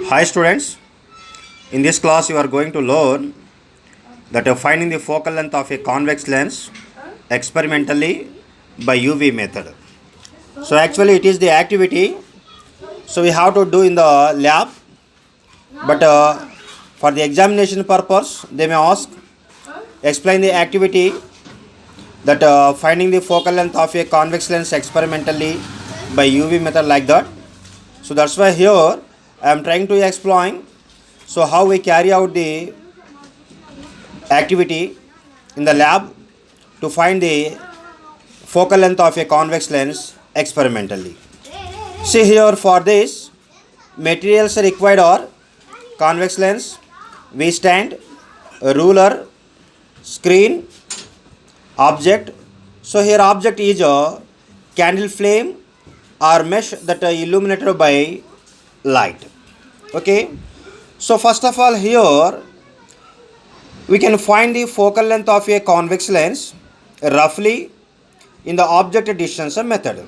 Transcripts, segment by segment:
Hi students, in this class you are going to learn that finding the focal length of a convex lens experimentally by UV method. So actually it is the activity so we have to do in the lab, but for the examination purpose they may ask explain the activity that finding the focal length of a convex lens experimentally by UV method like that. So that's why here I am trying to explain so how we carry out the activity in the lab to find the focal length of a convex lens experimentally. See here, for this materials required are convex lens, V stand, a ruler, screen, object. So here object is a candle flame or mesh that are illuminated by light. Okay, so first of all here we can find the focal length of a convex lens roughly in the object distance method.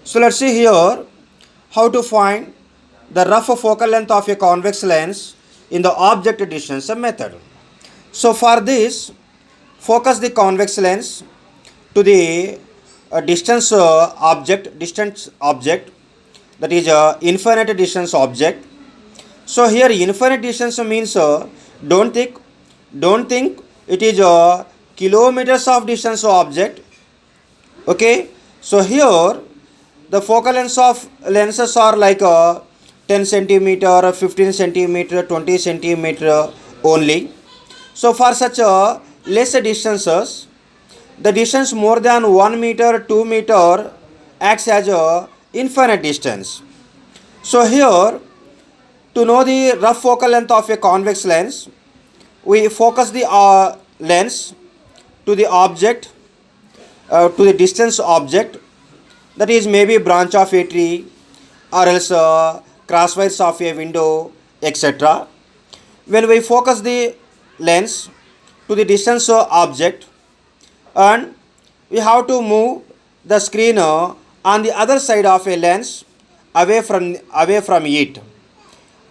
So let's see here how to find the rough focal length of a convex lens in the object distance method. So for this, focus the convex lens to the distance object, that is infinite distance object. So here infinite distance means don't think it is kilometers of distance object. Okay, so here the focal lengths of lenses are like 10 centimeter, 15 centimeter, 20 centimeter only. So for such less distances, the distance more than 1 meter, 2 meter acts as a infinite distance. So here, to know the rough focal length of a convex lens, we focus the lens to the object, to the distance object, that is maybe branch of a tree or else crosswise of a window, etc. When we focus the lens to the distance object, and we have to move the screen on the other side of a lens away from it.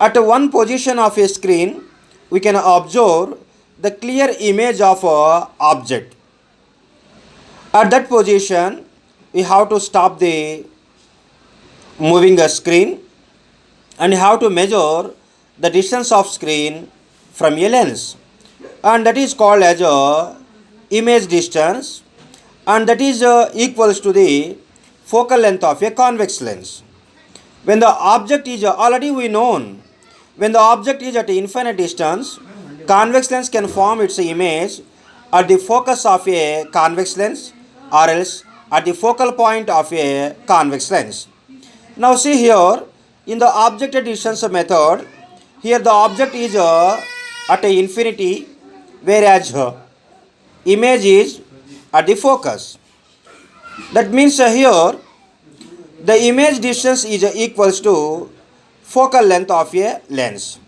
At one position of a screen, we can observe the clear image of a object. At that position, we have to stop the moving a screen and have to measure the distance of screen from a lens, and that is called as a image distance, and that is equals to the focal length of a convex lens. When the object is already we known, when the object is at infinite distance, convex lens can form its image at the focus of a convex lens or else at the focal point of a convex lens. Now see here, in the object distance method, here the object is at a infinity, whereas image is at the focus. That means here the image distance is equals to focal length of a lens.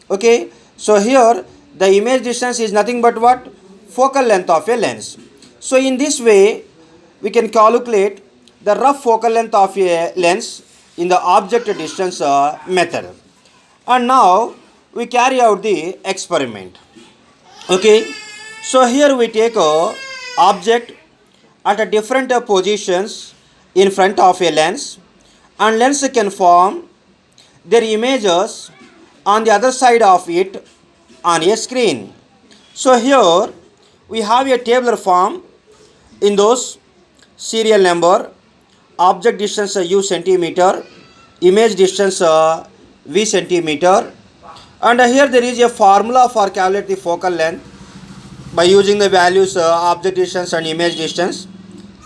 Okay, so here the image distance is nothing but what? Focal length of a lens. So in this way we can calculate the rough focal length of a lens in the object distance method. And now we carry out the experiment. Okay, so here we take a object at a different positions in front of a lens, and lens can form their images on the other side of it on a screen. So here we have a tabular form in those serial number, object distance u centimeter, image distance v centimeter, and here there is a formula for calculate the focal length by using the values object distance and image distance,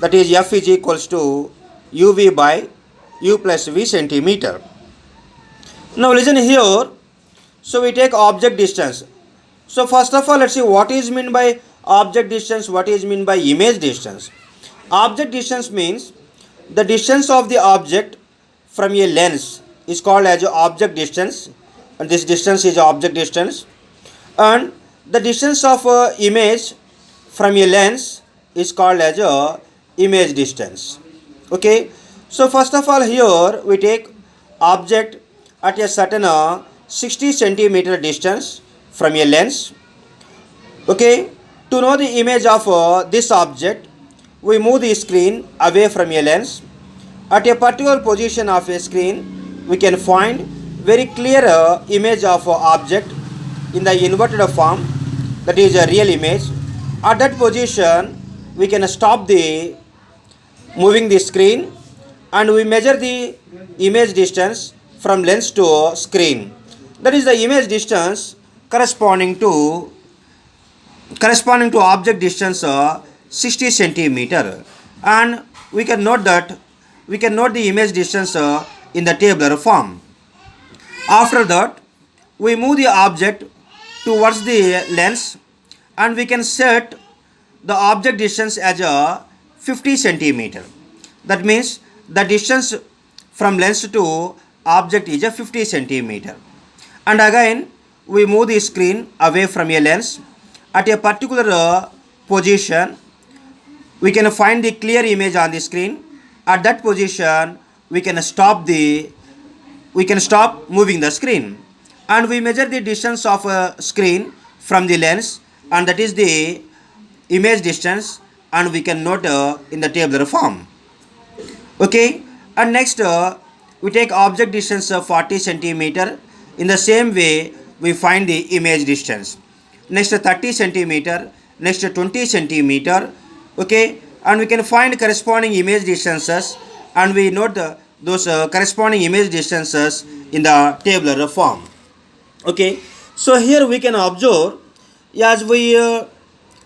that is f is equals to uv by u plus v centimeter. Now listen here, so we take object distance. So first of all let's see what is meant by object distance, what is meant by image distance. Object distance means the distance of the object from a lens is called as object distance, and this distance is object distance, and the distance of image from a lens is called as image distance. Okay, so first of all here we take object at a certain 60 centimeter distance from a lens. Okay, to know the image of this object, we move the screen away from a lens. At a particular position of a screen, we can find very clear image of object in the inverted form, that is a real image. At that position, we can stop the moving the screen and we measure the image distance from lens to screen. That is the image distance corresponding to object distance 60 centimeter, and we can note the image distance in the tabular form. After that, we move the object towards the lens and we can set the object distance as a 50 centimeter. That means the distance from lens to object is a 50 centimeter. And again, we move the screen away from a lens at a particular position. We can find the clear image on the screen. At that position, we can stop moving the screen and we measure the distance of a screen from the lens, and that is the image distance, and we can note in the tabular form. Okay, and next we take object distance of 40 centimeter. In the same way, we find the image distance. Next 30 centimeter, next 20 centimeter. Okay, and we can find corresponding image distances and we note those corresponding image distances in the tabular form. Okay, so here we can observe as we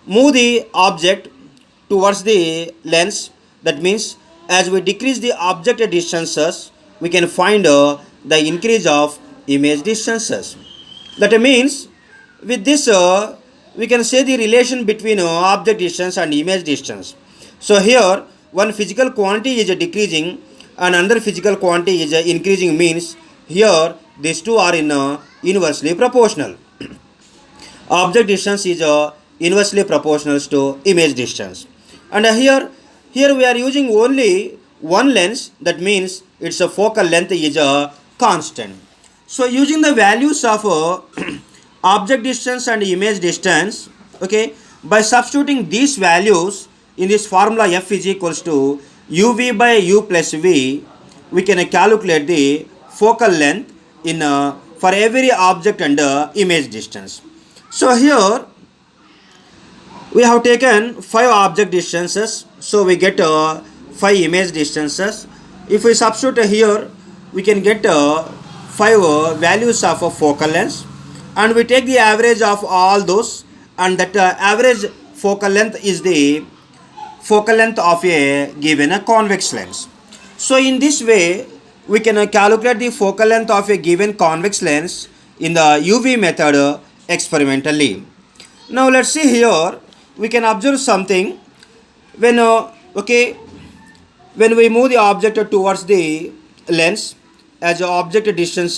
move the object towards the lens, that means as we decrease the object distances, we can find the increase of image distances. That means with this we can say the relation between object distance and image distance. So here one physical quantity is decreasing and another physical quantity is increasing, means here these two are inversely proportional. Object distance is inversely proportional to image distance. And here we are using only one lens, that means its focal length is constant. So using the values of object distance and image distance, okay, by substituting these values in this formula f is equals to uv by u plus v, we can calculate the focal length in for every object and image distance. So here we have taken 5 object distances, so we get 5 image distances. If we substitute here, we can get 5 values of a focal length, and we take the average of all those, and that average focal length is the focal length of a given convex lens. So in this way, we can calculate the focal length of a given convex lens in the UV method experimentally. Now let's see here, we can observe something. When when we move the object towards the lens, as the object distance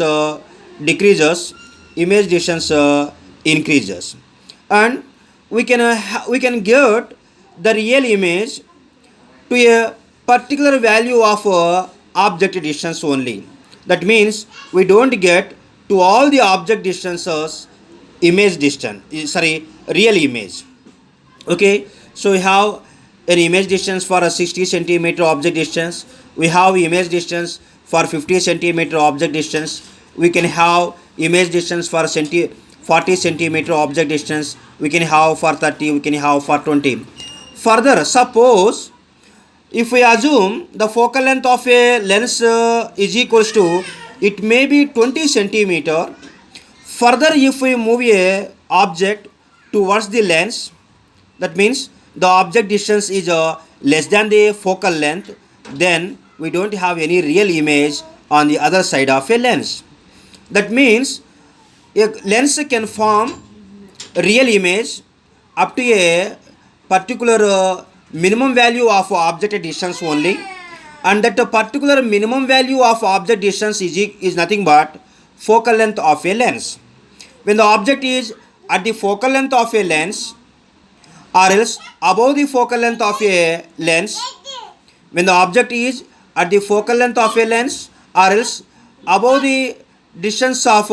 decreases, image distance increases, and we can get the real image to a particular value of object distance only. That means we don't get to all the object distances image distance, real image. Okay, so we have an image distance for a 60 centimeter object distance, we have image distance for 50 centimeter object distance, we can have image distance for 40 centimeter object distance, we can have for 30, we can have for 20. Further, suppose if we assume the focal length of a lens is equals to, it may be 20 centimeter. Further, if we move a object towards the lens, that means the object distance is less than the focal length, then we don't have any real image on the other side of a lens. That means a lens can form real image up to a particular minimum value of object distance only, and that particular minimum value of object distance is nothing but focal length of a lens. When the object is at the focal length of a lens, or else above the focal length of a lens, when the object is at the focal length of a lens or else above the distance of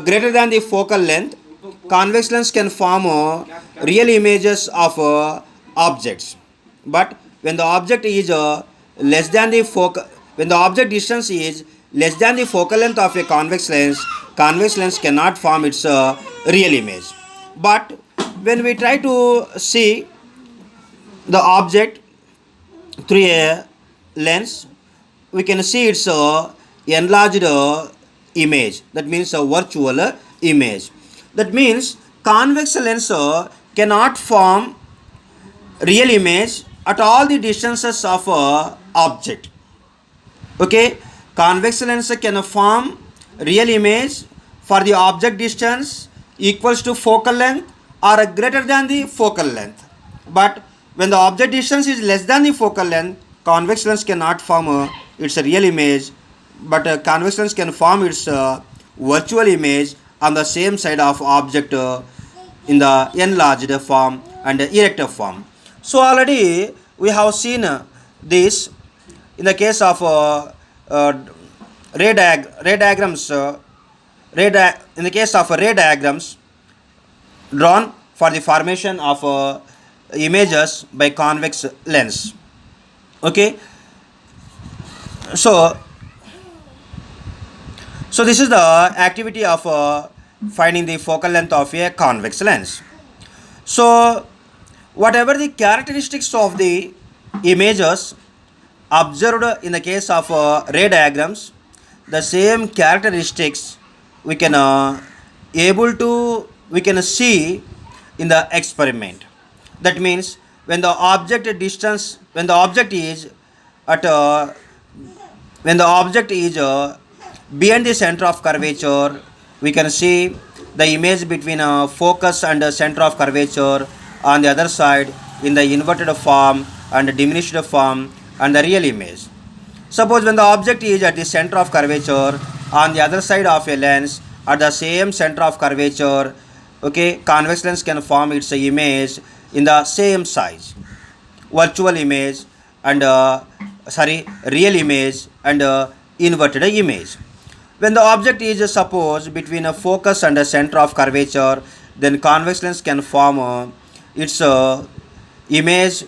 greater than the focal length, convex lens can form real images of objects. But when the object is less than the focal, when the object distance is less than the focal length of a convex lens cannot form its real image. But when we try to see the object through a lens, we can see its enlarged image. That means a virtual image. That means convex lens cannot form real image at all the distances of object. Okay, convex lens can form real image for the object distance equals to focal length or greater than the focal length. But when the object distance is less than the focal length, convex lens cannot form its real image, but convex lens can form its virtual image on the same side of object in the enlarged form and erect form. So already we have seen this in the case of uh, ray diagrams. In the case of ray diagrams drawn for the formation of images by convex lens. Okay, so so this is the activity of finding the focal length of a convex lens. So whatever the characteristics of the images observed in the case of ray diagrams, the same characteristics we can we can see in the experiment. That means when the object distance, at when the object is beyond the center of curvature, we can see the image between focus and center of curvature on the other side in the inverted form and diminished form and the real image. Suppose when the object is at the center of curvature on the other side of a lens at the same center of curvature, okay, convex lens can form its image in the same size, virtual image and real image and inverted image. When the object is suppose between a focus and a center of curvature, then convex lens can form its image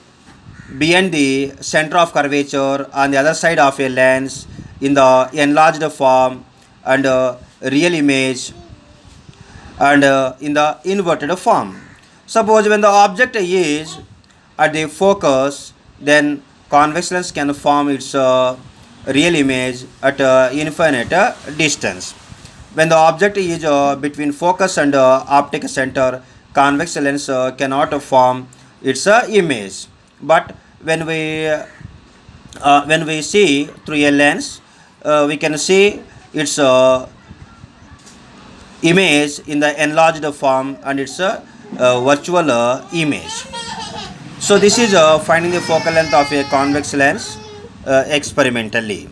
beyond the center of curvature on the other side of a lens in the enlarged form and real image and in the inverted form. Suppose when the object is at the focus, then convex lens can form its real image at infinite distance. When the object is between focus and optic center, convex lens cannot form its image. But when we see through a lens, we can see its image in the enlarged form and its virtual image. So this is finding the focal length of a convex lens experimentally.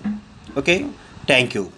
Okay, thank you.